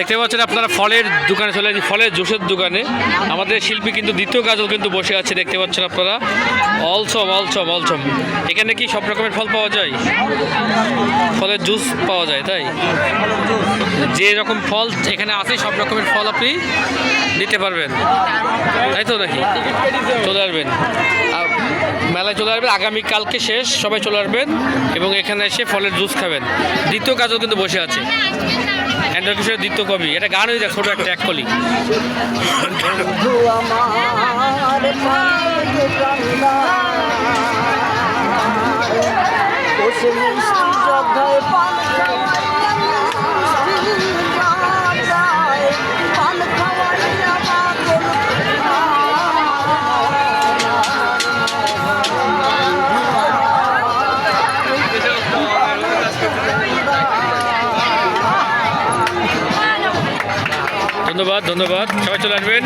দেখতে পাচ্ছেন আপনারা ফলের দোকানে চলে আসি, ফলের জুসের দোকানে আমাদের শিল্পী কিন্তু দ্বিতীয় গাজল কিন্তু বসে আছে, দেখতে পাচ্ছেন আপনারা। অলসম অলসম অলসম। এখানে কি সব রকমের ফল পাওয়া যায়? ফলের জুস পাওয়া যায়, তাই? যে রকম ফল এখানে আছে সব রকমের ফল আপনি নিতে পারবেন, তাই তো নাকি? চলে আসবেন মেলায়, চলে আসবেন। আগামীকালকে শেষ, সবাই চলে আসবেন এবং এখানে এসে ফলের জুস খাবেন। দ্বিতীয় গাজল কিন্তু বসে আছে, অ্যান্ড্রয়েড কিশোরের দ্বিতীয় কবি। এটা গান হয়ে যায়, ছোটো একটা এক কলি। ধন্যবাদ, ধন্যবাদ, সবাই চলে আসবেন।